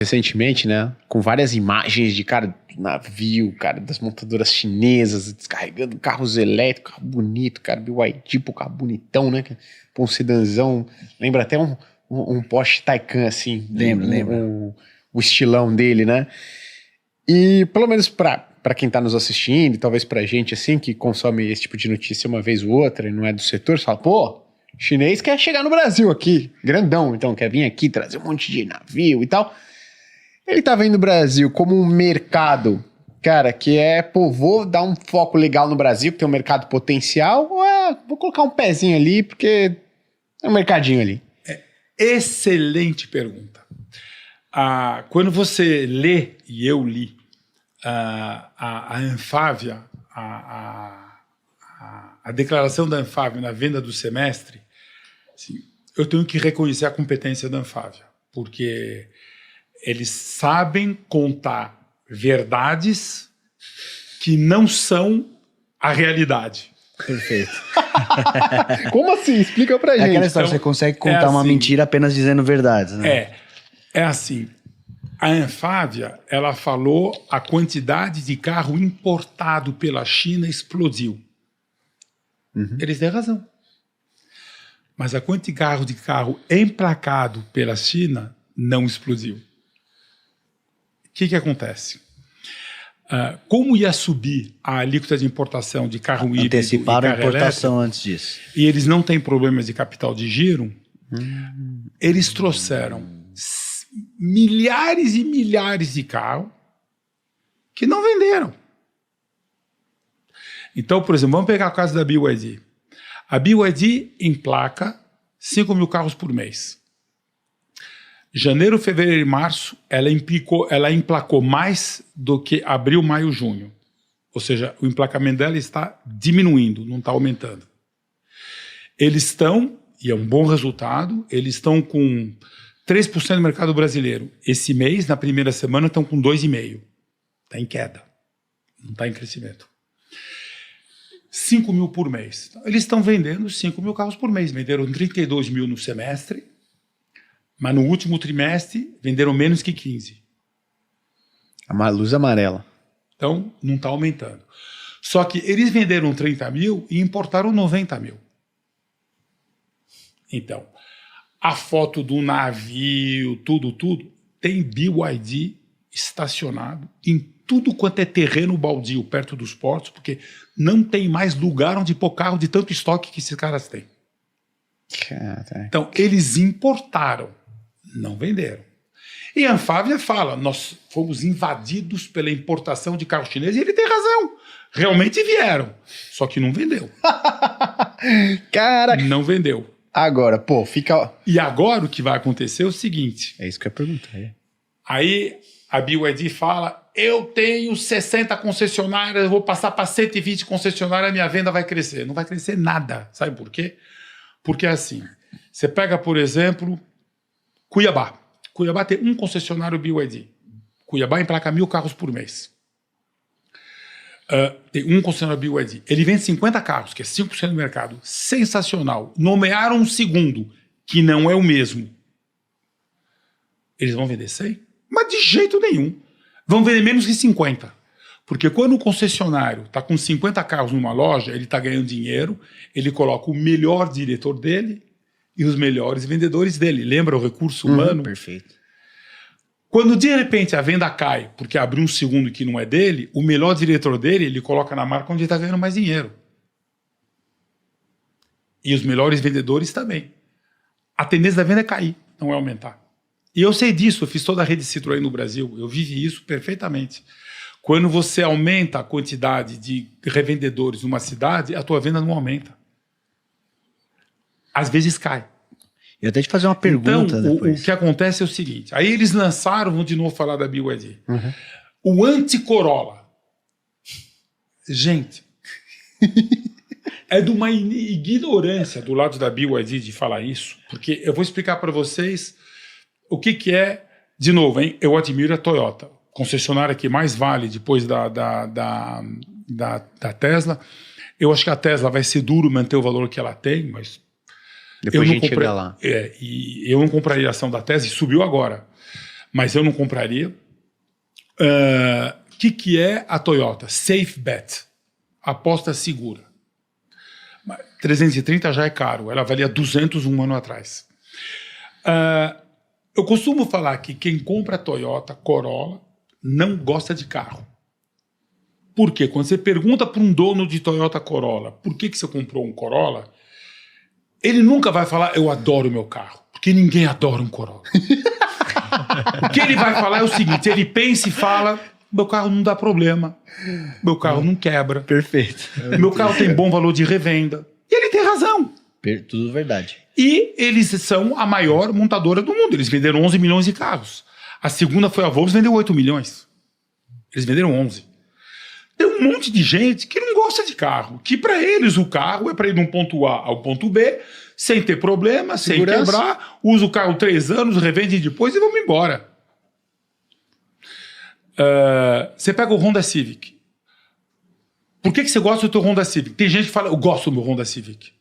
recentemente, né? Com várias imagens de, cara, do navio, cara, das montadoras chinesas, descarregando carros elétricos, carro bonito, cara, BYD, pô, carro bonitão, né? Pô, um sedanzão, lembra até um Porsche Taycan, assim. Lembra. O estilão dele, né? E, pelo menos pra quem tá nos assistindo, e talvez pra gente, assim, que consome esse tipo de notícia uma vez ou outra e não é do setor, você fala, pô, chinês quer chegar no Brasil aqui, grandão, então, quer vir aqui trazer um monte de navio e tal. Ele tá vendo o Brasil como um mercado, cara, que pô, vou dar um foco legal no Brasil, que tem um mercado potencial, ou vou colocar um pezinho ali, porque é um mercadinho ali. Excelente pergunta. Quando você lê, e eu li, a Anfávia, a declaração da Anfávia na venda do semestre, assim, eu tenho que reconhecer a competência da Anfávia, porque eles sabem contar verdades que não são a realidade. Perfeito. Como assim? Explica pra gente. É aquela história, Então, você consegue contar uma assim, mentira apenas dizendo verdades, né? É assim, a Anfávia, ela falou a quantidade de carro importado pela China explodiu. Eles têm razão. Mas a quantidade de carro emplacado pela China não explodiu. O que acontece? Como ia subir a alíquota de importação de carro híbrido Anteciparam e a carro importação elétrico, antes disso. e eles não têm problemas de capital de giro, eles trouxeram milhares e milhares de carros que não venderam. Então, por exemplo, vamos pegar o caso da BYD. A BYD emplaca 5 mil carros por mês. Janeiro, fevereiro e março, ela emplacou mais do que abril, maio, junho. Ou seja, o emplacamento dela está diminuindo, não está aumentando. Eles estão, e é um bom resultado, eles estão com 3% do mercado brasileiro. Esse mês, na primeira semana, estão com 2,5%. Está em queda, não está em crescimento. 5 mil por mês. Eles estão vendendo 5 mil carros por mês. Venderam 32 mil no semestre, mas no último trimestre venderam menos que 15. A luz amarela. Então, não está aumentando. Só que eles venderam 30 mil e importaram 90 mil. Então, a foto do navio, tudo, tem BYD estacionado em tudo quanto é terreno baldio perto dos portos, porque não tem mais lugar onde pôr carro de tanto estoque que esses caras têm. Caraca. Então, eles importaram, não venderam. E a Anfávia fala, nós fomos invadidos pela importação de carro chinês, e ele tem razão. Realmente vieram, só que não vendeu. Cara, Não vendeu. agora, pô, fica... E agora o que vai acontecer é o seguinte. É isso que eu ia perguntar. Aí a BYD fala, eu tenho 60 concessionárias, eu vou passar para 120 concessionárias, a minha venda vai crescer. Não vai crescer nada. Sabe por quê? Porque assim, você pega, por exemplo, Cuiabá. Cuiabá tem um concessionário BYD. Cuiabá emplaca 1.000 carros por mês. Tem um concessionário BYD. Ele vende 50 carros, que é 5% do mercado. Sensacional. Nomearam um segundo, que não é o mesmo. Eles vão vender 100? Mas de jeito nenhum. Vão vender menos que 50. Porque quando o concessionário está com 50 carros numa loja, ele está ganhando dinheiro, ele coloca o melhor diretor dele e os melhores vendedores dele. Lembra o recurso humano? Perfeito. Quando de repente a venda cai, porque abriu um segundo que não é dele, o melhor diretor dele, ele coloca na marca onde ele está ganhando mais dinheiro. E os melhores vendedores também. A tendência da venda é cair, não é aumentar. E eu sei disso, eu fiz toda a rede Citroën no Brasil, eu vivi isso perfeitamente. Quando você aumenta a quantidade de revendedores numa cidade, a tua venda não aumenta. Às vezes cai. Eu até te fazer uma pergunta então, depois. o que acontece é o seguinte, aí eles lançaram, vamos de novo falar da BYD, o anti-Corolla. Gente, é de uma ignorância do lado da BYD de falar isso, porque eu vou explicar para vocês o que é, de novo, hein? Eu admiro a Toyota, concessionária que mais vale depois da Tesla. Eu acho que a Tesla vai ser duro manter o valor que ela tem, mas Depois a gente chega lá. e eu não compraria a ação da Tesla, e subiu agora. mas eu não compraria. Que é a Toyota? Safe bet. Aposta segura. 330 já é caro. Ela valia 200 um ano atrás. Eu costumo falar que quem compra Toyota Corolla não gosta de carro. Por quê? Quando você pergunta para um dono de Toyota Corolla por que você comprou um Corolla, ele nunca vai falar, eu adoro o meu carro. Porque ninguém adora um Corolla. O que ele vai falar é o seguinte, ele pensa e fala, meu carro não dá problema, meu carro não quebra. Perfeito. Meu carro tem bom valor de revenda. E ele tem razão. Tudo verdade. E eles são a maior montadora do mundo. Eles venderam 11 milhões de carros. A segunda foi a Volvo, vendeu 8 milhões. Eles venderam 11. Tem um monte de gente que não gosta de carro. Que para eles o carro é para ir de um ponto A ao ponto B, sem ter problema, Segurança. sem quebrar. Usa o carro 3 anos, revende depois e vamos embora. Você pega o Honda Civic. Por que você gosta do teu Honda Civic? Tem gente que fala, eu gosto do meu Honda Civic.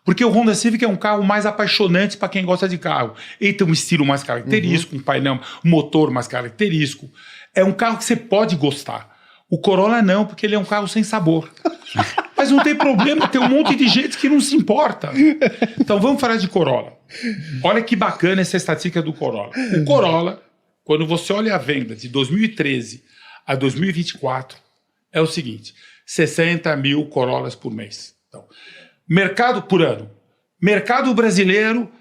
Porque o Honda Civic é um carro mais apaixonante para quem gosta de carro. Ele tem um estilo mais característico, um painel, um motor mais característico. É um carro que você pode gostar. O Corolla não, porque ele é um carro sem sabor. Mas não tem problema, tem um monte de gente que não se importa. Então vamos falar de Corolla. Olha que bacana essa estatística do Corolla. O Corolla, quando você olha a venda de 2013 a 2024, é o seguinte, 60 mil Corollas por mês. Então, mercado por ano. Mercado brasileiro,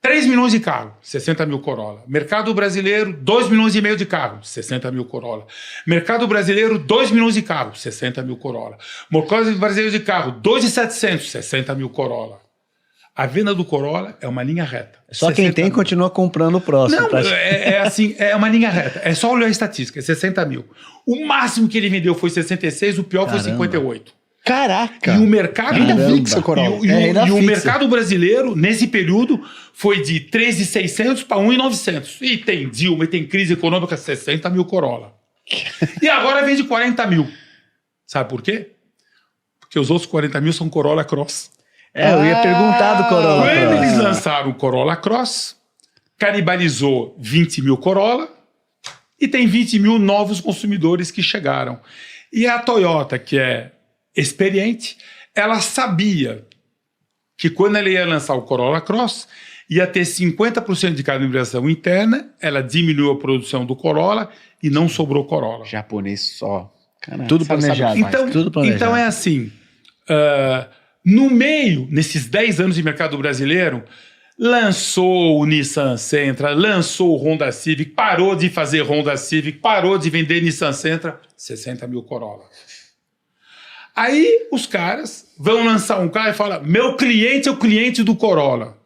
3 milhões de carros, 60 mil Corolla. Mercado brasileiro, 2 milhões e meio de carros, 60 mil Corolla. Mercado brasileiro, 2 milhões de carros, 60 mil Corolla. Mercado brasileiro de carro, 2.700, 60 mil Corolla. A venda do Corolla é uma linha reta. Só quem tem continua comprando o próximo. Não, assim, é uma linha reta. É só olhar a estatística, é 60 mil. O máximo que ele vendeu foi 66, o pior foi 58. Caraca! E o mercado... Ainda fixa o Corolla. E o mercado brasileiro, nesse período, foi de 3.600 para 1.900. E tem Dilma, e tem crise econômica, 60 mil Corolla. E agora vende 40 mil. Sabe por quê? Porque os outros 40 mil são Corolla Cross. Eu ia perguntar do Corolla Quando Cross. eles lançaram o Corolla Cross, canibalizou 20 mil Corolla e tem 20 mil novos consumidores que chegaram. E a Toyota, que é experiente, ela sabia que quando ela ia lançar o Corolla Cross, ia ter 50% de canibalização interna, ela diminuiu a produção do Corolla e não sobrou Corolla. Japonês só. Caraca, Tudo sabe planejado. o que faz. Tudo planejado. Então é assim, no meio, nesses 10 anos de mercado brasileiro, lançou o Nissan Sentra, lançou o Honda Civic, parou de fazer Honda Civic, parou de vender Nissan Sentra, 60 mil Corolla. Aí os caras vão lançar um carro e falam, meu cliente é o cliente do Corolla.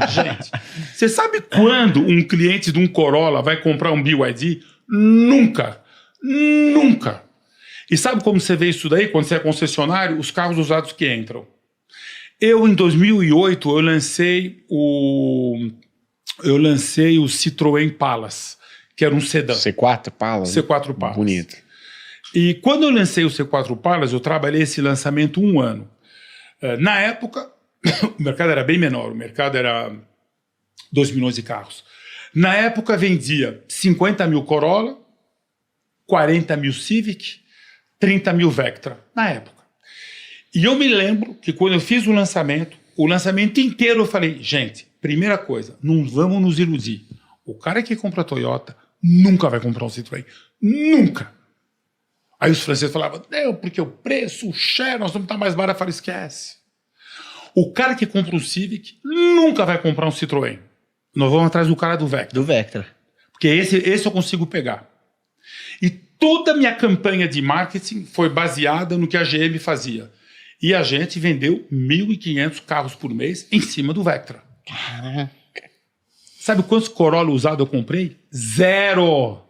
Gente, você sabe quando um cliente de um Corolla vai comprar um BYD? Nunca. Nunca. E sabe como você vê isso daí? Quando você é concessionário, os carros usados que entram. Eu, em 2008, eu lancei o Citroën Palace, que era um sedã. C4 Palace. C4 Palace. Bonito. E quando eu lancei o C4 Palace, eu trabalhei esse lançamento 1 ano. Na época, o mercado era bem menor, o mercado era 2 milhões de carros. Na época, vendia 50 mil Corolla, 40 mil Civic, 30 mil Vectra, na época. E eu me lembro que quando eu fiz o lançamento inteiro eu falei, gente, primeira coisa, não vamos nos iludir. O cara que compra a Toyota nunca vai comprar um Citroën. Nunca. Aí os franceses falavam, não, porque o preço, o share, nós vamos estar mais barato. Eu falei, esquece. O cara que compra um Civic nunca vai comprar um Citroën. Nós vamos atrás do cara do Vectra. Do Vectra. Porque esse eu consigo pegar. E toda a minha campanha de marketing foi baseada no que a GM fazia. E a gente vendeu 1.500 carros por mês em cima do Vectra. Caraca. Sabe quantos Corolla usado eu comprei? 0.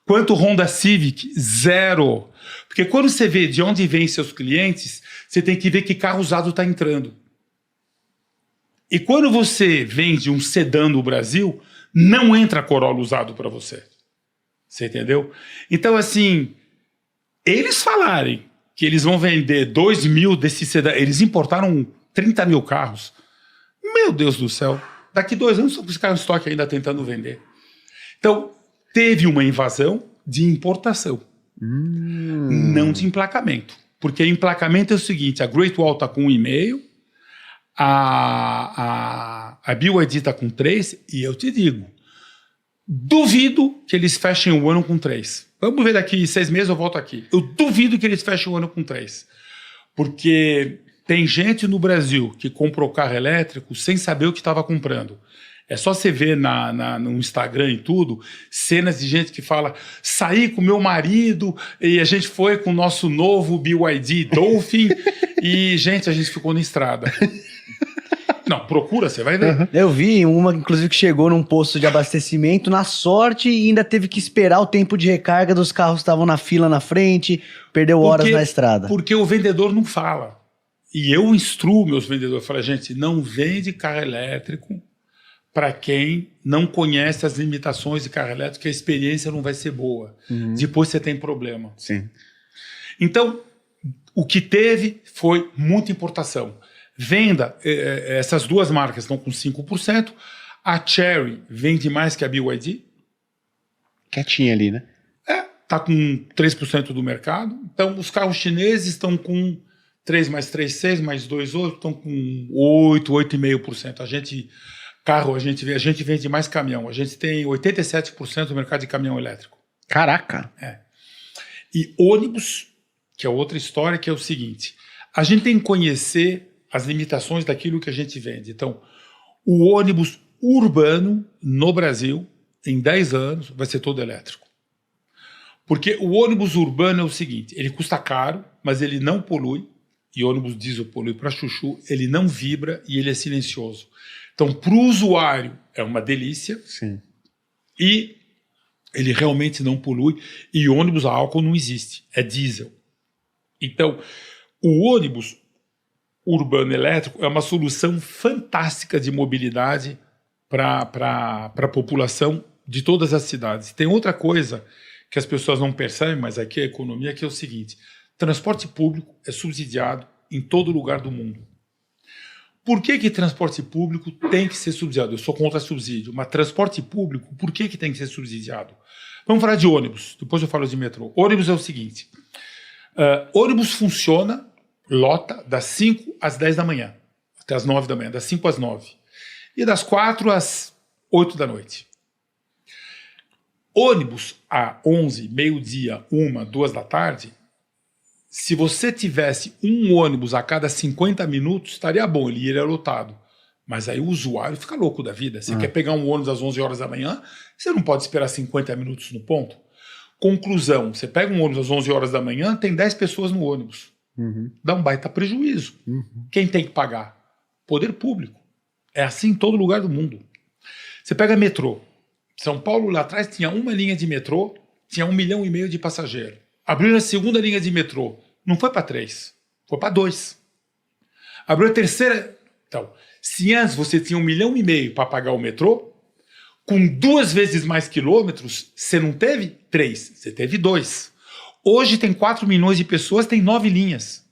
Quanto Honda Civic? 0. Porque quando você vê de onde vêm seus clientes, você tem que ver que carro usado está entrando. E quando você vende um sedã no Brasil, não entra Corolla usado para você. Você entendeu? Então, assim, eles falarem que eles vão vender 2 mil desses sedã, eles importaram 30 mil carros. Meu Deus do céu. Daqui 2 anos, os carros em estoque ainda tentando vender. Então, teve uma invasão de importação, não de emplacamento. Porque emplacamento é o seguinte, a Great Wall está com 1,5, a BYD está com 3, e eu te digo, duvido que eles fechem o ano com 3. Vamos ver daqui 6 meses, eu volto aqui. Eu duvido que eles fechem o ano com 3. Porque tem gente no Brasil que comprou carro elétrico sem saber o que estava comprando. É só você ver no Instagram e tudo, cenas de gente que fala, saí com meu marido e a gente foi com o nosso novo BYD Dolphin e, gente, a gente ficou na estrada. Não, procura, você vai ver. Eu vi uma, inclusive, que chegou num posto de abastecimento na sorte e ainda teve que esperar o tempo de recarga dos carros que estavam na fila na frente, perdeu horas na estrada. Porque o vendedor não fala. E eu instruo meus vendedores, falo, gente, não vende carro elétrico para quem não conhece as limitações de carro elétrico, que a experiência não vai ser boa. Depois você tem problema. Sim. Então, o que teve foi muita importação. Venda, essas duas marcas estão com 5%. A Chery vende mais que a BYD. Quietinha ali, né? Está com 3% do mercado. Então, os carros chineses estão com 3 mais 3, 6, mais 2, 8, estão com 8, 8,5%. A gente vende mais caminhão. A gente tem 87% do mercado de caminhão elétrico. Caraca! E ônibus, que é outra história, que é o seguinte. A gente tem que conhecer as limitações daquilo que a gente vende. Então, o ônibus urbano no Brasil, em 10 anos, vai ser todo elétrico. Porque o ônibus urbano é o seguinte, ele custa caro, mas ele não polui, e ônibus diesel polui para chuchu, ele não vibra e ele é silencioso. Então, para o usuário, é uma delícia. Sim. E ele realmente não polui, e ônibus a álcool não existe, é diesel. Então, o ônibus urbano elétrico é uma solução fantástica de mobilidade para a população de todas as cidades. Tem outra coisa que as pessoas não percebem, mas aqui é a economia, que é o seguinte, transporte público é subsidiado em todo lugar do mundo. Por que transporte público tem que ser subsidiado? Eu sou contra subsídio, mas transporte público, por que tem que ser subsidiado? Vamos falar de ônibus, depois eu falo de metrô. Ônibus é o seguinte, ônibus funciona, lota das 5 às 10 da manhã, até às 9 da manhã, das 5 às 9. E das 4 às 8 da noite. Ônibus a 11, meio-dia, 1, 2 da tarde, se você tivesse um ônibus a cada 50 minutos, estaria bom, ele iria lotado. Mas aí o usuário fica louco da vida. Você quer pegar um ônibus às 11 horas da manhã, você não pode esperar 50 minutos no ponto. Conclusão, você pega um ônibus às 11 horas da manhã, tem 10 pessoas no ônibus. Dá um baita prejuízo. Quem tem que pagar? Poder público. É assim em todo lugar do mundo. Você pega metrô. São Paulo lá atrás tinha uma linha de metrô, tinha 1,5 milhão de passageiros. Abriu a segunda linha de metrô. Não foi para 3, foi para 2. Abriu a terceira. Então, se antes você tinha 1,5 milhão para pagar o metrô, com 2 vezes mais quilômetros, você não teve 3, você teve 2. Hoje tem 4 milhões de pessoas, tem 9 linhas.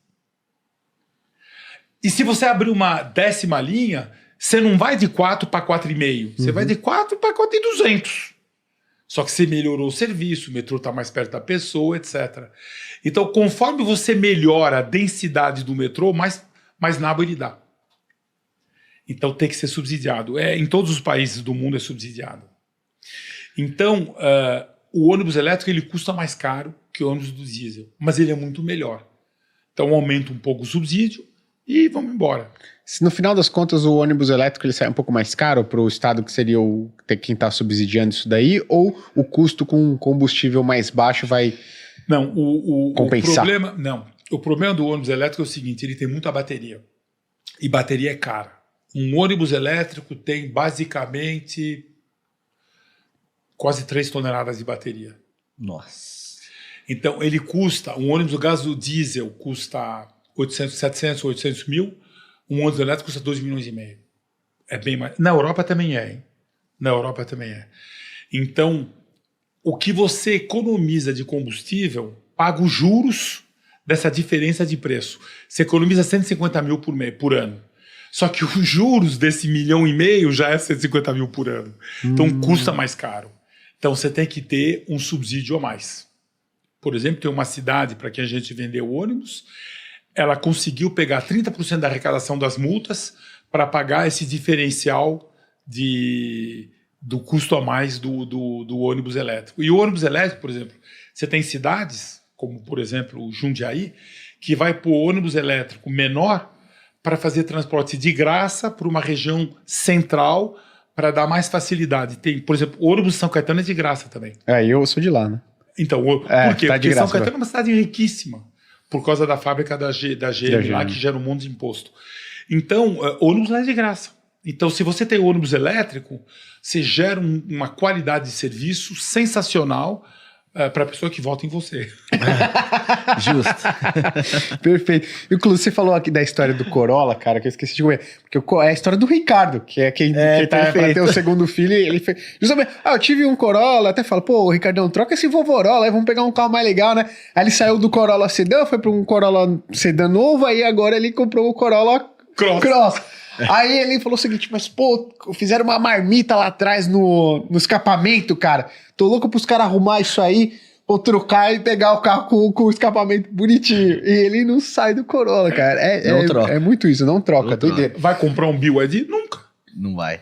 E se você abrir uma 10ª linha, você não vai de 4 para 4,5. Você vai de 4 para 4,200. Só que você melhorou o serviço, o metrô está mais perto da pessoa, etc. Então, conforme você melhora a densidade do metrô, mais nabo ele dá. Então, tem que ser subsidiado. Em todos os países do mundo é subsidiado. Então, o ônibus elétrico ele custa mais caro que o ônibus do diesel, mas ele é muito melhor. Então, aumenta um pouco o subsídio e vamos embora. Se no final das contas o ônibus elétrico ele sai um pouco mais caro para o estado que seria quem está subsidiando isso daí, ou o custo com combustível mais baixo vai compensar? O problema do ônibus elétrico é o seguinte, ele tem muita bateria. E bateria é cara. Um ônibus elétrico tem basicamente quase 3 toneladas de bateria. Nossa. Então ele custa, um ônibus, o gás do diesel custa 700, 800 mil, um ônibus elétrico custa 2,5 milhões. É bem mais. Na Europa também é, hein? Na Europa também é. Então, o que você economiza de combustível, paga os juros dessa diferença de preço. Você economiza 150 mil por ano. Só que os juros desse 1,5 milhão já é 150 mil por ano. Então, custa mais caro. Então você tem que ter um subsídio a mais. Por exemplo, tem uma cidade para que a gente vendeu ônibus, ela conseguiu pegar 30% da arrecadação das multas para pagar esse diferencial do custo a mais do ônibus elétrico. E o ônibus elétrico, por exemplo, você tem cidades, como por exemplo o Jundiaí, que vai pôr ônibus elétrico menor para fazer transporte de graça para uma região central para dar mais facilidade. Tem, por exemplo, o ônibus de São Caetano é de graça também. Eu sou de lá, né? Então, por quê? Tá Porque graça, São Caetano é uma cidade riquíssima, por causa da fábrica da GM lá, que gera um monte de imposto. Então, ônibus lá é de graça. Então, se você tem ônibus elétrico, você gera uma qualidade de serviço sensacional para a pessoa que vota em você. Justo. Perfeito. Inclusive, você falou aqui da história do Corolla, cara, que eu esqueci de comer. Porque é a história do Ricardo, que é quem tá pra ter o segundo filho. Ele fez. Justamente, eu tive um Corolla, até falo, pô, Ricardão, troca esse Vovorola, aí vamos pegar um carro mais legal, né? Aí ele saiu do Corolla Sedã, foi pra um Corolla Sedã novo, aí agora ele comprou o Corolla Cross. Aí ele falou o seguinte, mas pô, fizeram uma marmita lá atrás no escapamento, cara. Tô louco pros caras arrumar isso aí, ou trocar e pegar o carro com o escapamento bonitinho. E ele não sai do Corolla, cara. Não troca. É muito isso, não troca, doideira. Vai comprar um BYD? Nunca. Não vai.